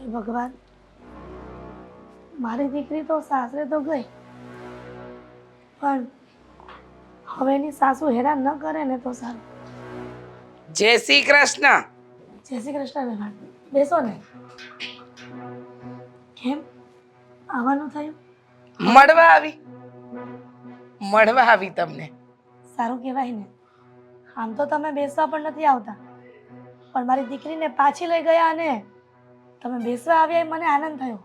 હે ભગવાન, મારી દીકરી તો સાસરે તો ગઈ, પણ હવે એની સાસુ હેરાન ન કરે ને તો સારું. જય શ્રી કૃષ્ણ. જય શ્રી કૃષ્ણ વેવાણ, બેસો ને. કેમ આવવાનું થયું? મળવા આવી તમને. સારું કહેવાય ને. આમ તો તમે બેસવા પણ નથી આવતા, પણ મારી દીકરીને પાછી લઈ ગયા અને તમે બેસવા આવ્યા એ મને આનંદ થયો.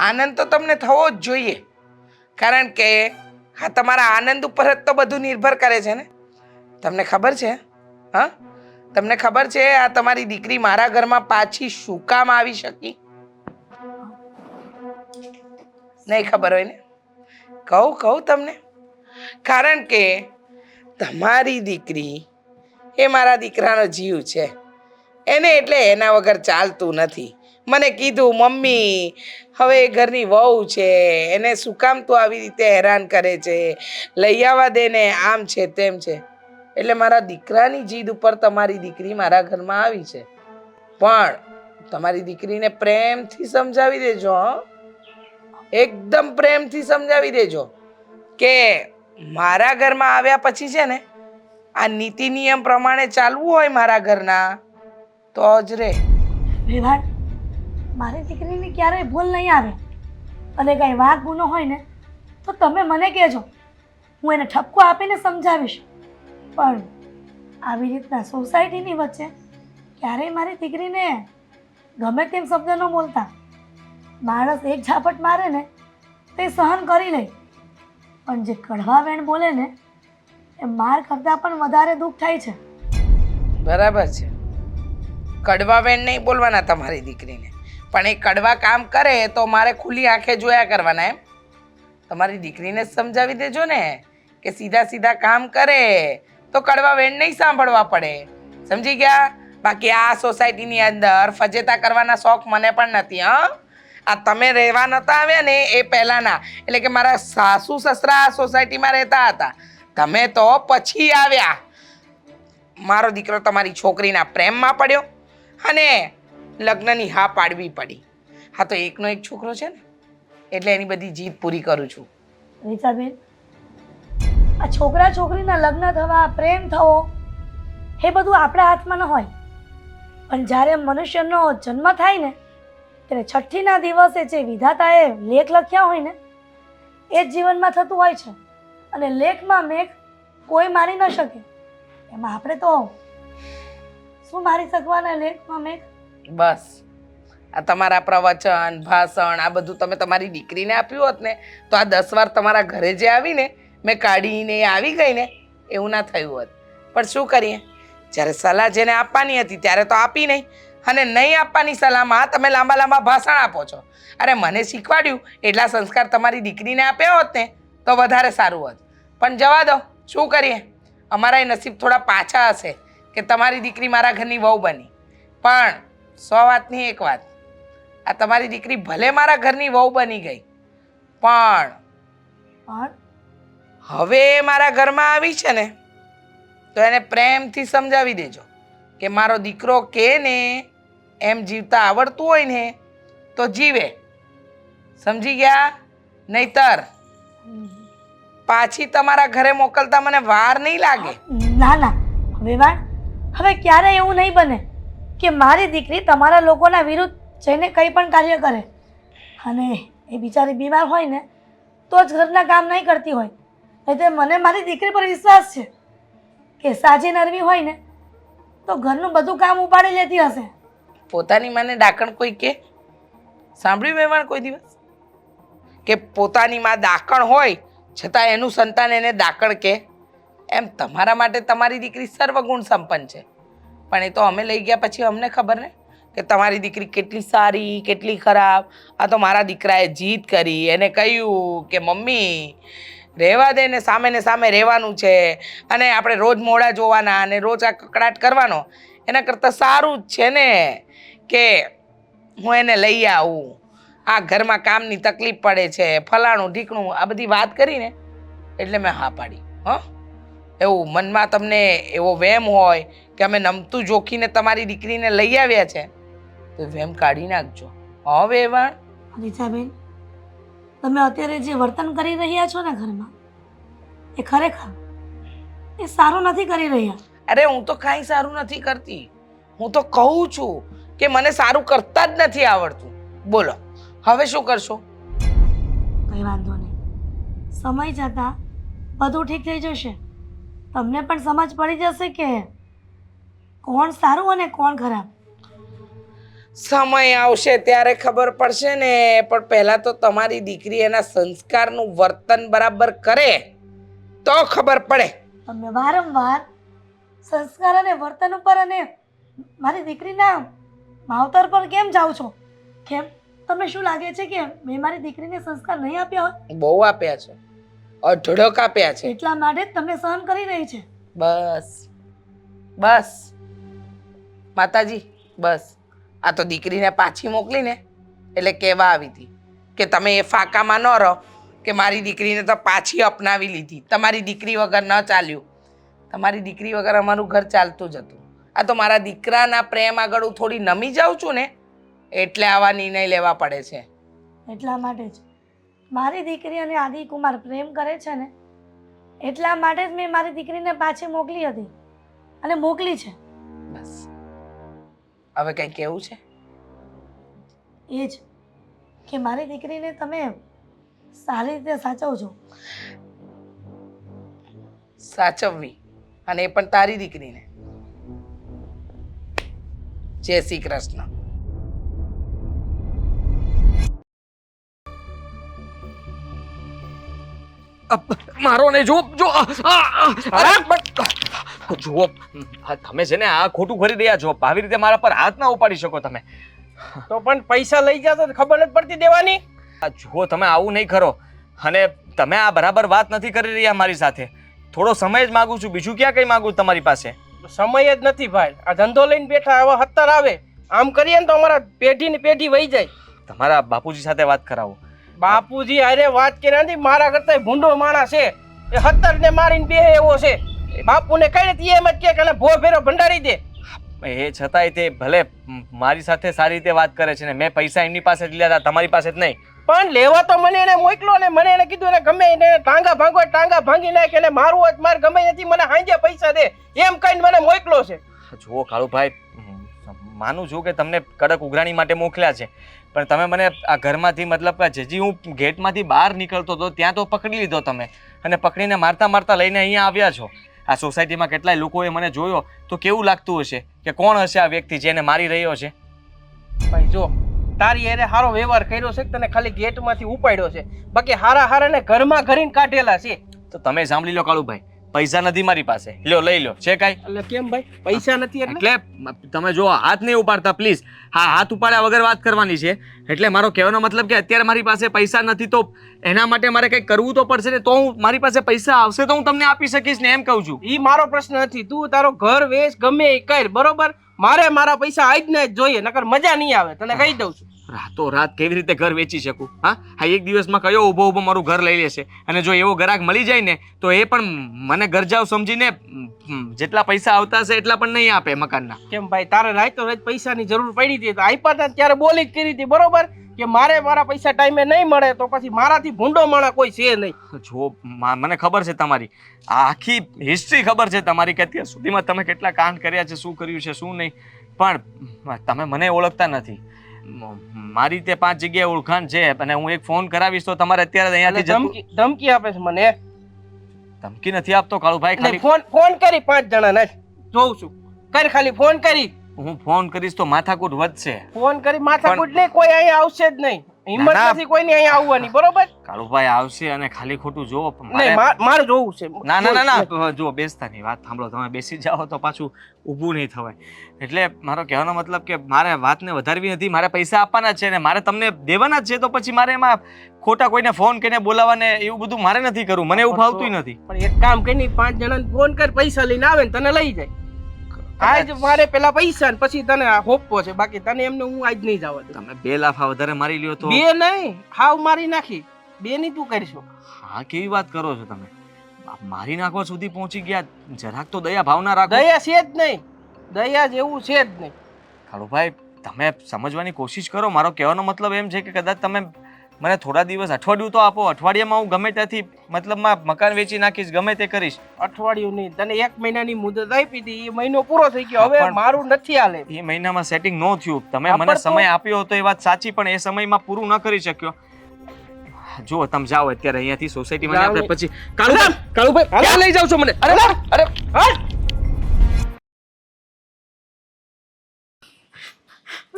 આનંદ તો તમને થવો જ જોઈએ, કારણ કે હા તમારા આનંદ ઉપર જ તો બધું નિર્ભર કરે છે ને. તમને ખબર છે? હા, તમને ખબર છે આ તમારી દીકરી મારા ઘરમાં પાછી શું કામ આવી શકી? નહીં ખબર હોય ને? કહું તમને. કારણ કે તમારી દીકરી એ મારા દીકરાનો જીવ છે. એને એટલે એના વગર ચાલતું નથી. મને કીધું મમ્મી હવે ઘરની વહુ છે, એને શું કામ તું આવી રીતે હેરાન કરે છે, લઈ આવવા દે ને, આમ છે તેમ છે. એટલે મારા દીકરાની જીદ ઉપર તમારી દીકરી મારા ઘરમાં આવી છે. પણ તમારી દીકરીને પ્રેમથી સમજાવી દેજો. એકદમ પ્રેમથી સમજાવી દેજો કે મારા ઘરમાં આવ્યા પછી છે ને આ નીતિ નિયમ પ્રમાણે ચાલવું હોય મારા ઘરના તો જ રે. વેવાણ, મારી દીકરીની ક્યારેય ભૂલ નહીં આવે, અને કંઈ વાંક ગુનો હોય ને તો તમે મને કહેજો, હું એને ઠપકો આપીને સમજાવીશ. પણ આવી રીતના સોસાયટીની વચ્ચે ક્યારેય મારી દીકરીને ગમે તેમ શબ્દ ન બોલતા. માણસ એક ઝાપટ મારે ને તે સહન કરી લે, પણ જે કડવા વેણ બોલે ને એ માર કરતાં પણ વધારે દુઃખ થાય છે. બરાબર છે, કડવા વેણ નહીં બોલવાના તમારી દીકરીને, પણ એ કડવા કામ કરે તો મારે ખુલ્લી આંખે જોયા કરવાના. એમ તમારી દીકરીને સમજાવી દેજો ને કે સીધા સીધા કામ કરે તો કડવા વેણ નહીં સાંભળવા પડે. સમજી ગયા? બાકી આ સોસાયટીની અંદર ફજેતા કરવાના શોખ મને પણ નથી. હા, આ તમે રહેવા નતા આવ્યા ને એ પહેલાના, એટલે કે મારા સાસુ સસરા આ સોસાયટીમાં રહેતા હતા, તમે તો પછી આવ્યા. મારો દીકરો તમારી છોકરીના પ્રેમમાં પડ્યો અને લગ્નની હા પાડવી પડી. હા તો એકનો એક છોકરો છે ને એટલે એની બધી જીદ પૂરી કરું છું. રીતાબેન, આ છોકરા છોકરીના લગ્ન થવા, પ્રેમ થવો એ બધું આપણા હાથમાં ન હોય, પણ જ્યારે મનુષ્યનો જન્મ થાય ને ત્યારે છઠ્ઠીના દિવસે જે વિધાતાએ લેખ લખ્યા હોય ને એ જ જીવનમાં થતું હોય છે. અને લેખમાં મેઘ કોઈ મારી ન શકે, એમાં આપણે તો શું મારી શકવાના લેખમાં મેઘ? બસ આ તમારા પ્રવચન ભાષણ આ બધું તમે તમારી દીકરીને આપ્યું હોત ને તો આ 10 વાર તમારા ઘરે જે આવીને મેં કાઢીને આવી ગઈ ને એવું ના થયું હોત. પણ શું કરીએ, જ્યારે સલાહ જેને આપવાની હતી ત્યારે તો આપી નહીં, અને નહીં આપવાની સલાહમાં તમે લાંબા લાંબા ભાષણ આપો છો. અરે મને શીખવાડ્યું એટલા સંસ્કાર તમારી દીકરીને આપ્યા હોત ને તો વધારે સારું હોત. પણ જવા દો, શું કરીએ, અમારા નસીબ થોડા પાછા હશે કે તમારી દીકરી મારા ઘરની વહુ બની. પણ 100 વાતની એક વાત, આ તમારી દીકરી ભલે મારા ઘરની વહુ બની ગઈ, પણ હવે મારા ઘરમાં આવી છે ને તો એને પ્રેમથી સમજાવી દેજો કે મારો દીકરો કે ને એમ જીવતા આવડતું હોય ને તો જીવે. સમજી ગયા? નહીતર પાછી તમારા ઘરે મોકલતા મને વાર નહીં લાગે. ના ના વેવાણ, હવે ક્યારે એવું નહીં બને કે મારી દીકરી તમારા લોકોના વિરુદ્ધ જઈને કંઈ પણ કાર્ય કરે. અને એ બિચારી બીમાર હોય ને તો જ ઘરના કામ નહીં કરતી હોય. એટલે મને મારી દીકરી પર વિશ્વાસ છે કે સાજી નરવી હોય ને તો ઘરનું બધું કામ ઉપાડી લેતી હશે. પોતાની માને ડાકણ કોઈ કે સાંભળ્યું વેવાણ કોઈ દિવસ કે પોતાની માં ડાકણ હોય છતાં એનું સંતાન એને ડાકણ કે? એમ તમારા માટે તમારી દીકરી સર્વગુણ સંપન્ન છે, પણ એ તો અમે લઈ ગયા પછી અમને ખબર ને કે તમારી દીકરી કેટલી સારી કેટલી ખરાબ. આ તો મારા દીકરાએ જીદ કરી, એને કહ્યું કે મમ્મી રહેવા દે ને સામે રહેવાનું છે, અને આપણે રોજ મોડા જોવાના અને રોજ આ કકડાટ કરવાનો, એના કરતાં સારું જ છે ને કે હું એને લઈ આવું. આ ઘરમાં કામની તકલીફ પડે છે, ફલાણું ઢીકણું આ બધી વાત કરીને એટલે મેં હા પાડી. એવું મનમાં તમને એવો વહેમ હોય કે અમે નમતું જોખીને તમારી દીકરીને લઈ આવ્યા છે તો વહેમ કાઢી નાખજો. હવે વેવાણ રીચાબેન, તમે અત્યારે જે વર્તન કરી રહ્યા છો ને ઘરમાં, એ ખરેખર એ સારું નથી કરી રહ્યા. અરે હું તો કાંઈ સારું નથી કરતી. હું તો કહું છું કે મને સારું કરતા જ નથી આવડતું. બોલો હવે શું કરશો? કંઈ વાંધો નહીં, સમય જતાં બધું ઠીક થઈ જશે. તમને પણ સમજ પડી જશે કે કોણ સારું અને કોણ ખરાબ. સમય આવશે ત્યારે ખબર પડશે ને. પણ પહેલા તો તમારી દીકરી એના સંસ્કારનું વર્તન બરાબર કરે તો ખબર પડે. તમે વારંવાર સંસ્કાર અને વર્તન ઉપર અને મારી દીકરીના માવતર પર કેમ જાઓ છો? કેમ તમને શું લાગે છે કે મેં મારી દીકરીને સંસ્કાર નહીં આપ્યા હોય? બહુ આપ્યા છે, અઢળક આપ્યા છે. એટલા માટે જ તમે સહન કરી રહી છે. બસ બસ માતાજી, બસ આ તો દીકરીને પાછી મોકલીને એટલે કહેવા આવી હતી કે તમે એ ફાંકામાં ન રહો કે મારી દીકરીને તો પાછી અપનાવી લીધી. તમારી દીકરી વગર ન ચાલ્યું. તમારી દીકરી વગર અમારું ઘર ચાલતું જ હતું. આ તો મારા દીકરાના પ્રેમ આગળ હું થોડી નમી જાઉં છું ને એટલે આવા નિર્ણય લેવા પડે છે. એટલા માટે જ મારી દીકરી અને આદિકુમાર પ્રેમ કરે છે ને, એટલા માટે જ મેં મારી દીકરીને પાછી મોકલી હતી અને મોકલી છે. બસ હવે કંઈ કહેવું છે? એ જ કે મારી દીકરીને તમે સારી રીતે સાચવજો. સાચવવી, અને એ પણ તારી દીકરીને. જય શ્રી કૃષ્ણ. મારો ને જો જો જુઓ, તમે છે ને આ ખોટું કરી રહ્યા છો. આવી રીતે મારા પર હાથ ના ઉપાડી શકો તમે. તો પણ પૈસા લઈ જતો ખબર નથી પડતી દેવાની. જુઓ, તમે આવું નહીં કરો. અને તમે આ બરાબર વાત નથી કરી રહ્યા મારી સાથે. થોડો સમય જ માંગુ છું, બીજું ક્યાં કઈ માંગુ તમારી પાસે? સમય જ નથી ભાઈ. આ ધંધો લઈને બેઠા, હવે 70 આવે. આમ કરીએ ને તો અમારા પેઢી ને પેઢી વહી જાય. તમારા બાપુજી સાથે વાત કરાવો. બાપુજી અરે વાત કરી નથી, મારા કરતા ભૂંડો માણસ છે. એ 70 ને મારીને બે એવો છે. બાપુને કઈ નથી એમ જ કે ભો ફેરો ભંડારી દે. એ છતાંય તે ભલે મારી સાથે સારી રીતે વાત કરે છે ને મેં પૈસા એમની પાસે જ લીધા હતા, તમારી પાસે જ નહીં. પણ લેવા તો મને એને મોકલો ને મને એને કીધું એને ગમે એને ટાંગા ભાંગો ટાંગા ભાંગી નાખ, એને મારવું હોય માર ગમે નથી, મને હાંજે પૈસા દે એમ કહીને મને મોકલો છે. જુઓ કાળુભાઈ, માનું છું કે તમને કડક ઉઘરાણી માટે મોકલ્યા છે, પણ તમે મને આ ઘરમાંથી મતલબ જેજી હું ગેટમાંથી બહાર નીકળતો હતો ત્યાં તો પકડી લીધો તમે, અને પકડીને મારતા મારતા લઈને અહીંયા આવ્યા છો. આ સોસાયટીમાં કેટલાય લોકોએ મને જોયો તો કેવું લાગતું હશે કે કોણ હશે આ વ્યક્તિ જેને મારી રહ્યો છે? ભાઈ જો, તારી એને સારો વ્યવહાર કર્યો છે, તને ખાલી ગેટમાંથી ઉપાડ્યો છે, બાકી હારા હારાને ઘરમાં ઘરીને કાઢેલા છે. તો તમે સાંભળી લો કાળુભાઈ, પૈસા નથી મારી પાસે, લ્યો લઈ લો. છે કાંઈ? એટલે કેમ ભાઈ પૈસા નથી એટલે તમે જો હાથ નહીં ઉપાડતા પ્લીઝ. હા, હાથ ઉપાડ્યા વગર વાત કરવાની છે. એટલે મારો કહેવાનો મતલબ કે અત્યારે મારી પાસે પૈસા નથી તો એના માટે મારે કંઈક કરવું તો પડશે ને, તો હું મારી પાસે પૈસા આવશે તો હું તમને આપી શકીશ ને, એમ કહું છું. ઈ મારો પ્રશ્ન નથી. તું તારો ઘર વેચ ગમે એ કર, બરોબર? મારે મારા પૈસા આજ ને જ જોઈએ, નકર મજા નહીં આવે, તને કહી દઉં છું. રાતો રાત કેવી રીતે ઘર વેચી શકું? હા, એક દિવસમાં કયો ઊભો ઊભો મારું ઘર લઈ લેશે? અને જો એવો ગ્રાહક મળી જાય ને તો એ પણ મને ઘર જાવ સમજીને જેટલા પૈસા આવતા હશે એટલા પણ નહીં આપે મકાનના. કેમ ભાઈ, તારે રાતો રાત પૈસાની જરૂર પડી હતી તો આપ્યા હતા, ત્યારે બોલી જ કરી હતી, બરોબર? કે મારે મારા પૈસા ટાઈમે નહીં મળે તો પછી મારાથી ભૂંડો માણસ કોઈ છે નહીં. જો મને ખબર છે તમારી આખી હિસ્ટ્રી ખબર છે તમારી, કે અત્યાર સુધીમાં તમે કેટલા કાંડ કર્યા છે, શું કર્યું છે શું નહીં, પણ તમે મને ઓળખતા નથી. મારી તે 5 જગ્યાએ ઓળખાણ છે અને હું એક ફોન કરાવીશ તો તમારે અત્યારે અહીંયાથી ધમકી આપે છે મને. ધમકી નથી આપતો કાળુભાઈ, ખાલી ફોન કરી 5 જણાને જોઉં છું. કર ખાલી ફોન કરી. હું ફોન કરીશ તો માથાકૂટ વધશે. ફોન કરી માથાકૂટ નહીં, કોઈ અહીંયા આવશે જ નહીં. હિંમત નથી કોઈની અહીંયા આવવાની, બરોબર? કાળુભાઈ આવશે અને ખાલી ખોટું જોવો. મારે જોવું છે. ના ના ના જો, બેસતા નહીં, વાત સાંભળો. તમે બેસી જાઓ તો પાછું ઊભું નહીં થવાય. એટલે મારો કહેવાનો મતલબ કે મારે વાતને વધારવી નથી, મારે પૈસા આપવાના છે ને મારે તમને દેવાના જ છે, તો પછી મારે એમાં ખોટા કોઈને ફોન કરીને બોલાવવાને એવું બધું મારે નથી કરવું, મને એવું ફાવતું નથી. પણ એક કામ કરીને 5 જણાને ફોન કર, પૈસા લઈને આવે ને તને લઈ જાય. આજ મારે પેલા પૈસા ને પછી તને હોપો છે, બાકી તને એમને હું આજ નહીં જવા દઉં. તમે 2 લાફા વધારે મારી લ્યો તો? 2 નહીં, હાવ મારી નાખી. 2 ની તું કરશો? હા, કેવી વાત કરો છો તમે? મારી નાખવા સુધી પહોંચી ગયા, જરાક તો દયા ભાવના રાખો. દયા છે જ નહીં, દયા જેવું છે જ નહીં. કાળુભાઈ, તમે સમજવાની કોશિશ કરો. મારો કહેવાનો મતલબ એમ છે કે કદાચ તમે મને થોડા દિવસ, અઠવાડિયું તો આપો. અઠવાડિયામાં હું ગમે ત્યાંથી મતલબમાં મકાન વેચી નાખીશ, ગમે તે કરીશ. અઠવાડિયું નહીં, તને 1 મહિનાની મુદત આપી હતી, એ મહિનો પૂરો થઈ ગયો. હવે મારું નથી હાલે. એ મહિનામાં સેટિંગ ન થયું. તમે મને સમય આપ્યો હતો એ વાત સાચી, પણ એ સમયમાં પૂરું ન કરી શક્યો. જો તમે જાઓ અત્યારે અહીંયાથી સોસાયટીમાં. આપણે પછી કાળુભાઈ ક્યાં લઈ જાવ છો મને? અરે અરે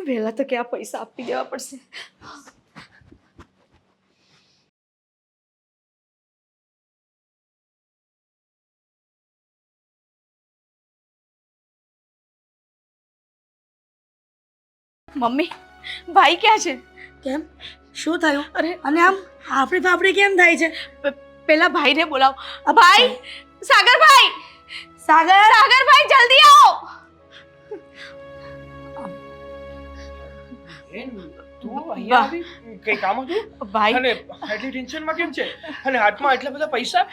વહેલા તો ક્યાં પૈસા આપી દેવા પડશે. મમ્મી, ભાઈ ક્યાં છે? કેમ, શું થયું? અરે અને આમ આપણી ફાફડી કેમ થાય છે? પેલા ભાઈને બોલાવો. ભાઈ, સાગરભાઈ, સાગર, સાગરભાઈ જલ્દી આવો. તું અહીંયા આવી? કઈ કામ હતું? ભાઈ, અને આટલી ટેન્શનમાં કેમ છે? અને હાથમાં આટલા બધા પૈસા?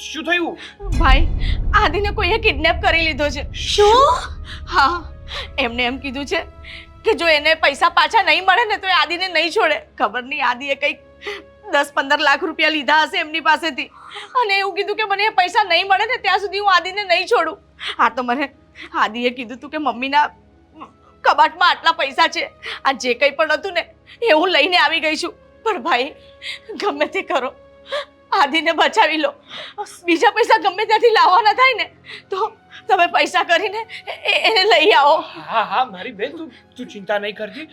શું થયું? ભાઈ, આદિને કોઈએ કિડનેપ કરી લીધો છે. શું? હા, એમને એમ કીધું છે કે જો એને પૈસા પાછા નહીં મળે ને તો એ આદિને નહીં છોડે. ખબર નહીં આદિએ કંઈક 10-15 લાખ રૂપિયા લીધા હશે એમની પાસેથી, અને એવું કીધું કે મને એ પૈસા નહીં મળે ને ત્યાં સુધી હું આદિને નહીં છોડું. હા, તો મને આદિએ કીધું તું કે મમ્મીના કબાટમાં આટલા પૈસા છે, આ જે કંઈ પણ હતું ને એ હું લઈને આવી ગઈ છું. પણ ભાઈ, ગમે તે કરો, આદિને બચાવી લો. બીજા પૈસા ગમે ત્યાંથી લાવવાના થાય ને તો તમે પૈસા કરીને એને લઈ આવો. હા, મારી બેન, તું ચિંતા નહીં કરતી.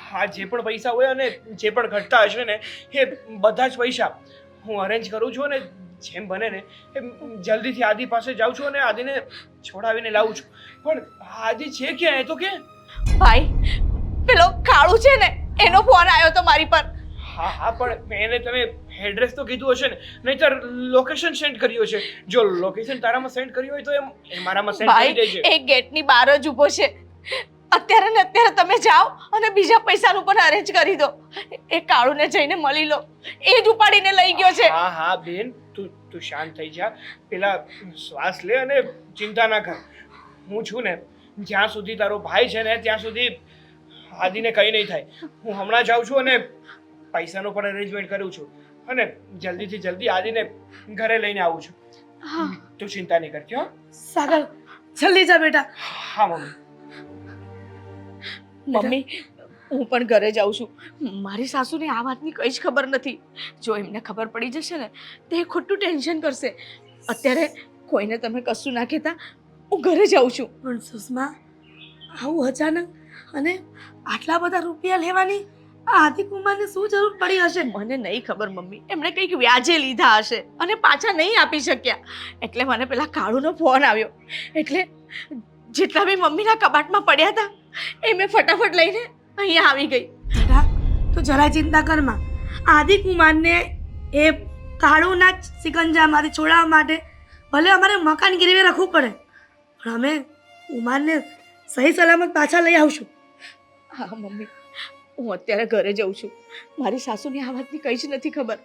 હા, જે પણ પૈસા હોય અને જે પણ ઘટતા હશે ને એ બધા જ પૈસા હું અરેન્જ કરું છું, અને જેમ બને ને એમ જલ્દીથી આદિ પાસે જાઉં છું અને આદિને છોડાવીને લાવું છું. પણ આદિ છે ક્યાં? એ તો કે ભાઈ, પેલો કાળુ છે ને એનો ફોન આવ્યો તો મારી પર. હા, પણ એને તમે એડ્રેસ તો કીધું હશે ને, નહીંતર લોકેશન સેન્ડ કર્યું હશે. જો લોકેશન તારામાં સેન્ડ કર્યું હોય તો એ મારામાં સેન્ડ કરી દેજે. ભાઈ, એ ગેટની બહાર જ ઊભો છે. અત્યારે ને અત્યારે તમે જાઓ અને બીજા પૈસાનું પણ અરેન્જ કરી દો. એ કાળુને જઈને મળી લો, એ જ ઉપાડીને લઈ ગયો છે. હા બેન, તું શાંત થઈ જા. પેલા શ્વાસ લે અને ચિંતા ના કર. હું છું ને, જ્યાં સુધી તારો ભાઈ છે ને ત્યાં સુધી આદિને કંઈ નહીં થાય. હું હમણાં જાઉં છું અને પૈસાનો પણ અરેન્જમેન્ટ કરું છું, અને જલ્દીથી જલ્દી આદિને ઘરે લઈને આવું છું. તું ચિંતા નહીં કરતી. હો સાગર, જલ્દી જા બેટા. હા મમ્મી. મમ્મી, હું પણ ઘરે જાઉં છું. મારી સાસુને આ વાતની કંઈ જ ખબર નથી. જો એમને ખબર પડી જશે ને તો એ ખોટું ટેન્શન કરશે. અત્યારે કોઈને તમે કશું ના કહેતા, હું ઘરે જાઉં છું. પણ સુષ્મા, આવું અચાનક અને આટલા બધા રૂપિયા લેવાની આ આદિકુમારને શું જરૂર પડી હશે? મને નહીં ખબર મમ્મી, એમણે કંઈક વ્યાજે લીધા હશે અને પાછા નહીં આપી શક્યા. એટલે મને પેલા કાળુનો ફોન આવ્યો, એટલે જેટલા બી મમ્મીના કબાટમાં પડ્યા હતા એ મેં ફટાફટ લઈને અહીંયા આવી ગઈ. બેટા, તો જરાય ચિંતા કરમાં. આદિકુમારને એ કાળુના સિકંજામાંથી છોડાવવા માટે ભલે અમારે મકાન ગીરવે રાખવું પડે, પણ અમે ઉમારને સહી સલામત પાછા લઈ આવશું. હા મમ્મી, હું અત્યારે ઘરે જઉં છું. મારી સાસુની આ વાતની કંઈ જ નથી ખબર.